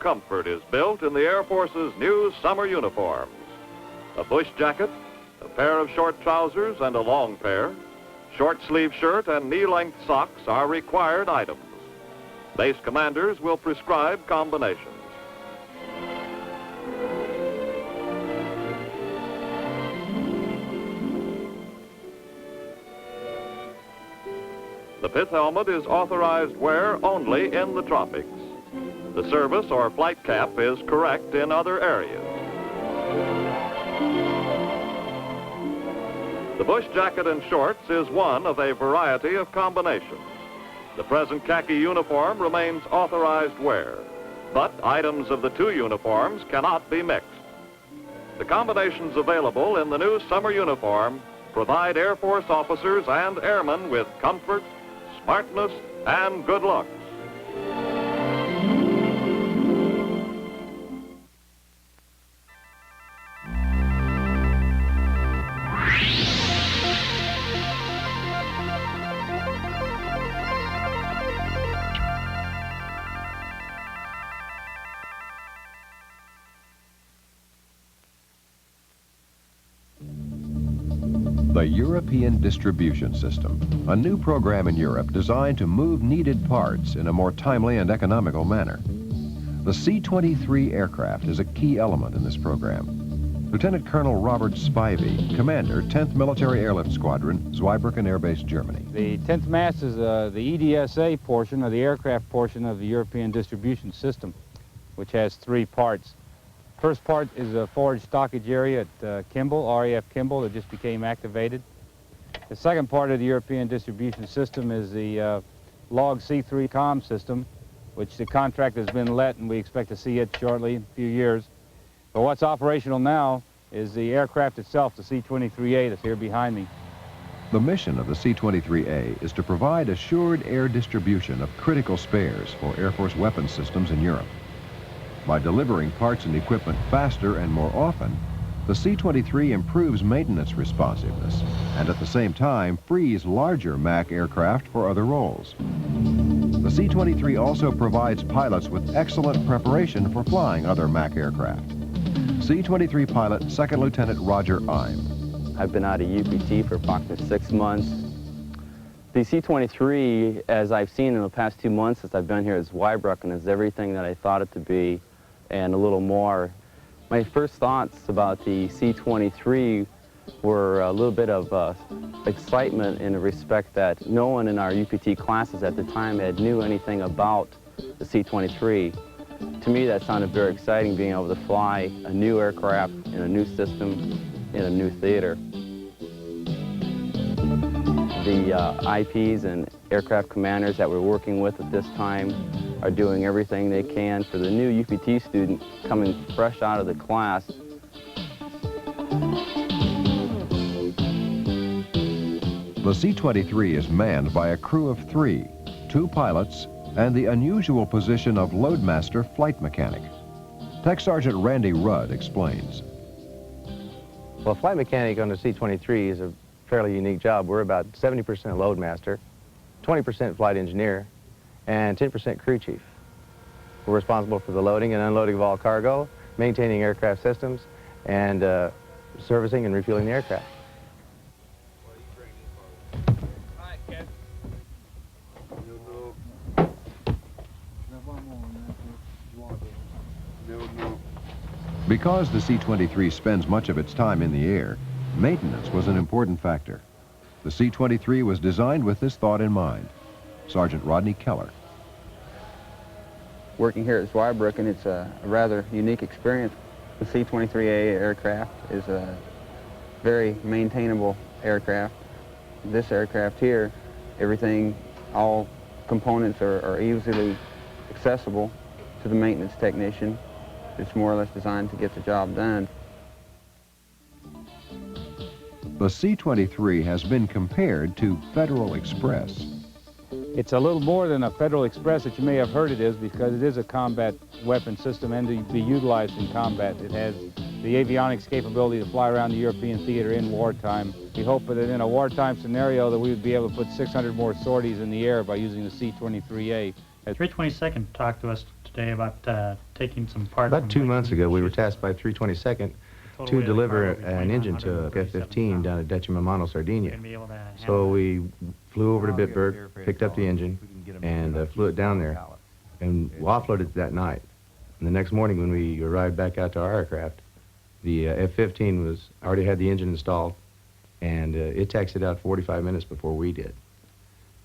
comfort is built in the Air Force's new summer uniforms. A bush jacket, a pair of short trousers and a long pair, short sleeve shirt and knee-length socks are required items. Base commanders will prescribe combinations. The pith helmet is authorized wear only in the tropics. The service or flight cap is correct in other areas. The bush jacket and shorts is one of a variety of combinations. The present khaki uniform remains authorized wear, but items of the two uniforms cannot be mixed. The combinations available in the new summer uniform provide Air Force officers and airmen with comfort, smartness, and good looks. The European Distribution System, a new program in Europe designed to move needed parts in a more timely and economical manner. The C-23 aircraft is a key element in this program. Lieutenant Colonel Robert Spivey, Commander, 10th Military Airlift Squadron, Zweibrücken Air Base, Germany. The 10th mast is the EDSA portion, or the aircraft portion of the European Distribution System, which has three parts. First part is a forward stockage area at Kimball, RAF Kimball, that just became activated. The second part of the European Distribution System is the log C3 comm system, which the contract has been let, and we expect to see it shortly, in a few years. But what's operational now is the aircraft itself, the C-23A, that's here behind me. The mission of the C-23A is to provide assured air distribution of critical spares for Air Force weapons systems in Europe. By delivering parts and equipment faster and more often, the C-23 improves maintenance responsiveness and at the same time frees larger MAC aircraft for other roles. The C-23 also provides pilots with excellent preparation for flying other MAC aircraft. C-23 pilot 2nd Lieutenant Roger Ime. I've been out of UPT for approximately 6 months. The C-23, as I've seen in the past 2 months since I've been here at Zweibrücken, is everything that I thought it to be and a little more. My first thoughts about the C-23 were a little bit of excitement in the respect that no one in our UPT classes at the time had knew anything about the C-23. To me, that sounded very exciting, being able to fly a new aircraft in a new system in a new theater. The IPs and aircraft commanders that we're working with at this time are doing everything they can for the new UPT student coming fresh out of the class. The C-23 is manned by a crew of 3, 2 pilots, and the unusual position of loadmaster flight mechanic. Tech Sergeant Randy Rudd explains. Well, flight mechanic on the C-23 is a fairly unique job. We're about 70% loadmaster, 20% flight engineer, and 10% crew chief. We're responsible for the loading and unloading of all cargo, maintaining aircraft systems, and servicing and refueling the aircraft. Because the C-23 spends much of its time in the air, maintenance was an important factor. The C-23 was designed with this thought in mind. Sergeant Rodney Keller. Working here at Zweibrücken, it's a rather unique experience. The C-23A aircraft is a very maintainable aircraft. This aircraft here, everything, all components are easily accessible to the maintenance technician. It's more or less designed to get the job done. The C-23 has been compared to Federal Express. It's a little more than a Federal Express that you may have heard it is, because it is a combat weapon system and to be utilized in combat. It has the avionics capability to fly around the European theater in wartime. We hope that in a wartime scenario that we would be able to put 600 more sorties in the air by using the C-23A 322nd talked to us today about taking some parts. About 2 months ago, we were tasked by 322nd to deliver an engine to F-15 down at Decimamano, Sardinia. So we flew over to Bitburg, picked up the engine, and flew it down there, and offloaded it that night. And the next morning when we arrived back out to our aircraft, the F-15 already had the engine installed, and it taxied out 45 minutes before we did.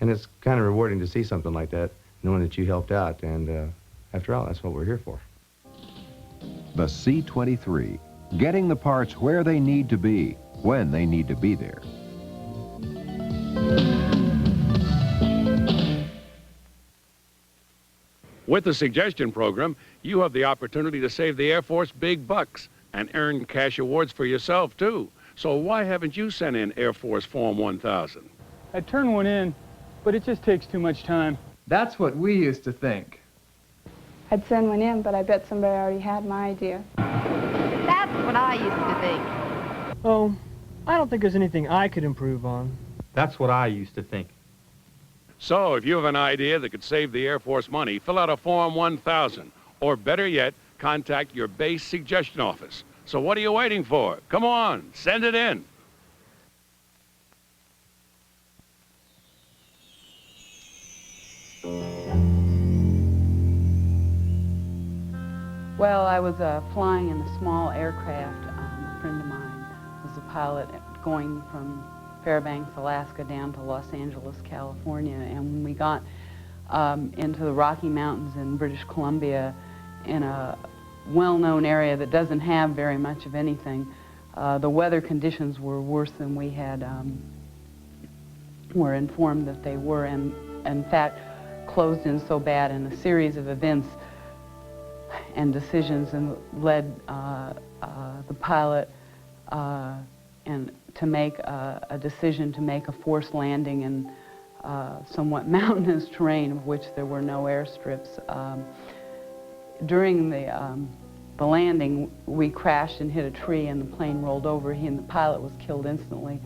And it's kind of rewarding to see something like that, knowing that you helped out, and after all, that's what we're here for. The C-23, getting the parts where they need to be, when they need to be there. With the suggestion program, you have the opportunity to save the Air Force big bucks and earn cash awards for yourself, too. So why haven't you sent in Air Force Form 1000? I turned one in, but it just takes too much time. That's what we used to think. I'd send one in, but I bet somebody already had my idea. That's what I used to think. Oh, I don't think there's anything I could improve on. That's what I used to think. So if you have an idea that could save the Air Force money, fill out a Form 1000. Or better yet, contact your base suggestion office. So what are you waiting for? Come on, send it in. Well, I was flying in a small aircraft. A friend of mine was a pilot going from Fairbanks, Alaska, down to Los Angeles, California. And when we got into the Rocky Mountains in British Columbia, in a well-known area that doesn't have very much of anything, the weather conditions were worse than we had were informed that they were, and in fact closed in so bad in a series of events and decisions, and led the pilot and to make a decision to make a forced landing in somewhat mountainous terrain, of which there were no airstrips. During the landing, we crashed and hit a tree, and the plane rolled over. He and the pilot was killed instantly.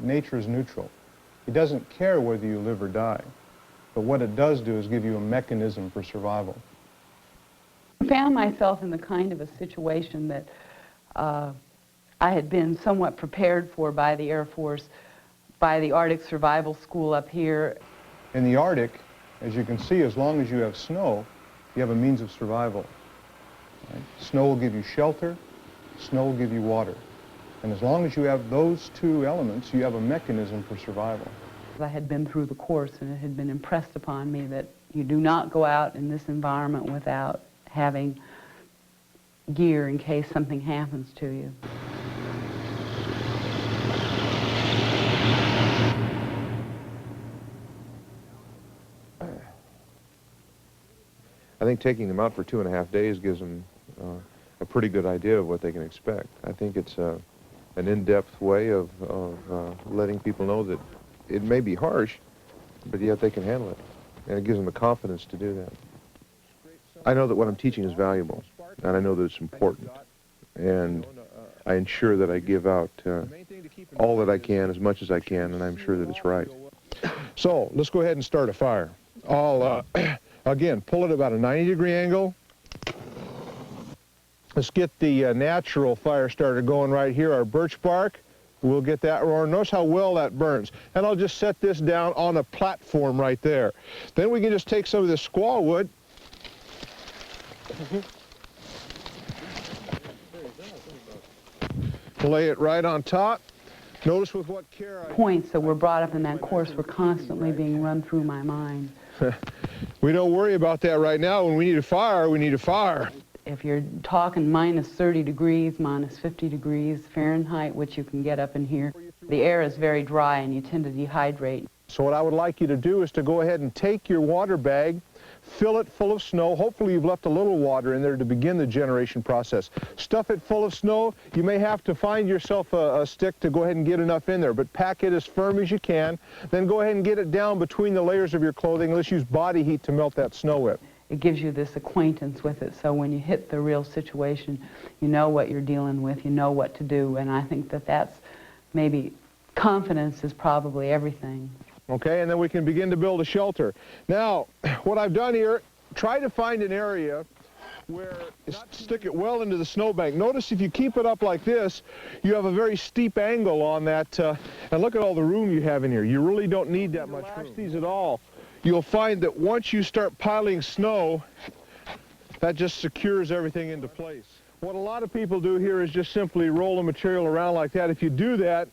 Nature is neutral. It doesn't care whether you live or die. But what it does do is give you a mechanism for survival. I found myself in the kind of a situation that I had been somewhat prepared for by the Air Force, by the Arctic Survival School up here. In the Arctic, as you can see, as long as you have snow, you have a means of survival. Right? Snow will give you shelter, snow will give you water. And as long as you have those two elements, you have a mechanism for survival. I had been through the course, and it had been impressed upon me that you do not go out in this environment without having gear in case something happens to you. I think taking them out for 2.5 days gives them a pretty good idea of what they can expect. I think it's an in-depth way of letting people know that it may be harsh, but yet they can handle it. And it gives them the confidence to do that. I know that what I'm teaching is valuable, and I know that it's important. And I ensure that I give out all that I can, as much as I can, and I'm sure that it's right. So let's go ahead and start a fire. I'll, again, pull it about a 90-degree angle. Let's get the natural fire starter going right here, our birch bark. We'll get that roaring. Notice how well that burns. And I'll just set this down on a platform right there. Then we can just take some of this squaw wood. Lay it right on top. Notice with what care I... Points that were brought up in that course were constantly being run through my mind. We don't worry about that right now. When we need a fire, we need a fire. If you're talking minus 30 degrees, minus 50 degrees Fahrenheit, which you can get up in here, the air is very dry and you tend to dehydrate. So what I would like you to do is to go ahead and take your water bag, fill it full of snow. Hopefully you've left a little water in there to begin the generation process. Stuff it full of snow. You may have to find yourself a stick to go ahead and get enough in there, but pack it as firm as you can. Then go ahead and get it down between the layers of your clothing. Let's use body heat to melt that snow with. It gives you this acquaintance with it, so when you hit the real situation, you know what you're dealing with, you know what to do, and I think that that's maybe, confidence is probably everything. okay, and then we can begin to build a shelter. Now, what I've done here, try to find an area where stick it well into the snowbank. Notice if you keep it up like this, you have a very steep angle on that, and look at all the room you have in here. You really don't need that much room. These at all. You'll find that once you start piling snow, that just secures everything into place. What a lot of people do here is just simply roll the material around like that. If you do that,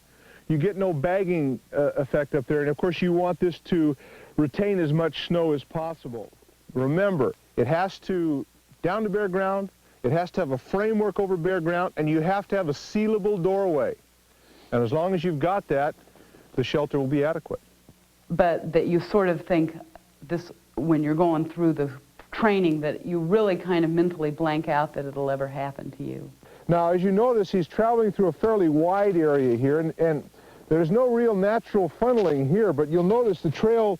you get no bagging effect up there, and of course you want this to retain as much snow as possible. Remember, it has to down to bare ground, it has to have a framework over bare ground, and you have to have a sealable doorway. And as long as you've got that, the shelter will be adequate. But that you sort of think this, when you're going through the training, that you really kind of mentally blank out that it'll ever happen to you. Now, as you notice, he's traveling through a fairly wide area here, and there's no real natural funneling here, but you'll notice the trail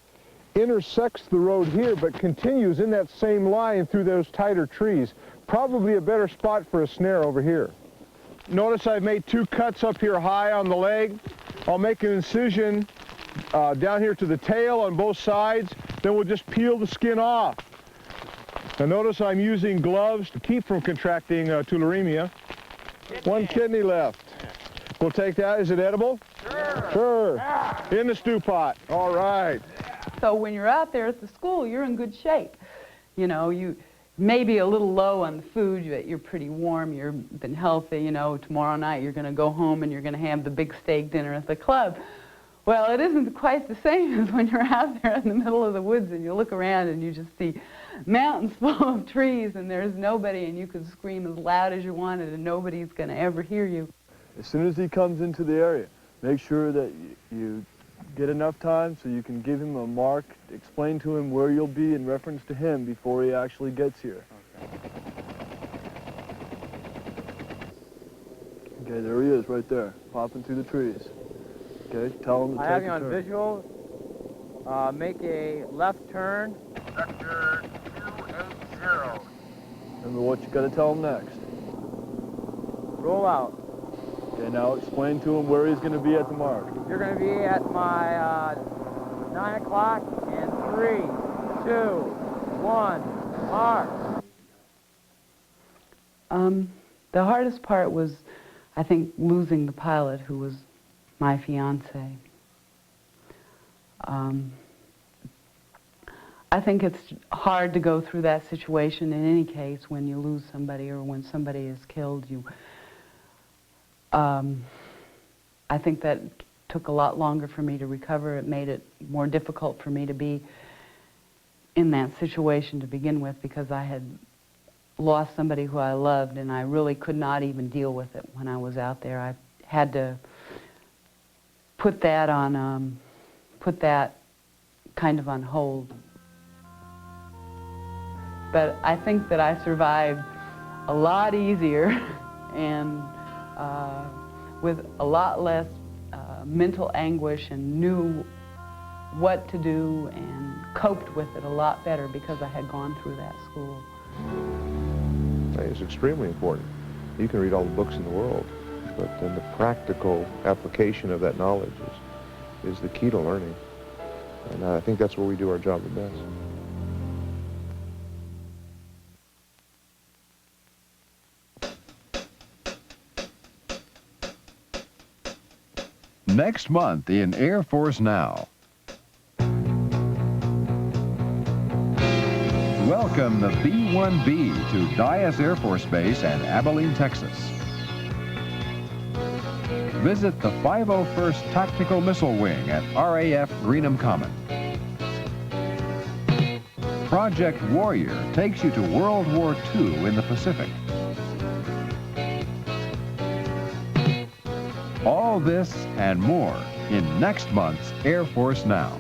intersects the road here, but continues in that same line through those tighter trees. Probably a better spot for a snare over here. Notice I've made 2 cuts up here high on the leg. I'll make an incision down here to the tail on both sides, then we'll just peel the skin off. Now notice I'm using gloves to keep from contracting tularemia. 1 kidney left. We'll take that. Is it edible? Sure. Sure. In the stew pot. All right. So when you're out there at the school, you're in good shape. You know, you may be a little low on the food, but you're pretty warm, you've been healthy. You know, tomorrow night you're going to go home and you're going to have the big steak dinner at the club. Well, it isn't quite the same as when you're out there in the middle of the woods and you look around and you just see mountains full of trees and there's nobody, and you can scream as loud as you wanted and nobody's going to ever hear you. As soon as he comes into the area, make sure that you get enough time so you can give him a mark, explain to him where you'll be in reference to him before he actually gets here. Okay, there he is right there, popping through the trees. Okay, tell him to take a turn. I have you on visual. Make a left turn. Sector 280. Remember what you got to tell him next. Roll out. Okay, now explain to him where he's going to be at the mark. You're going to be at my 9 o'clock in 3, 2, 1, mark. The hardest part was, I think, losing the pilot, who was my fiance. I think it's hard to go through that situation in any case when you lose somebody or when somebody is killed. I think that took a lot longer for me to recover. It made it more difficult for me to be in that situation to begin with, because I had lost somebody who I loved and I really could not even deal with it when I was out there. I had to put that on, put that kind of on hold. But I think that I survived a lot easier and with a lot less mental anguish, and knew what to do and coped with it a lot better because I had gone through that school. It's extremely important. You can read all the books in the world, but then the practical application of that knowledge is the key to learning. And I think that's where we do our job the best. Next month in Air Force Now. Welcome the B-1B to Dyess Air Force Base at Abilene, Texas. Visit the 501st Tactical Missile Wing at RAF Greenham Common. Project Warrior takes you to World War II in the Pacific. All this and more in next month's Air Force Now.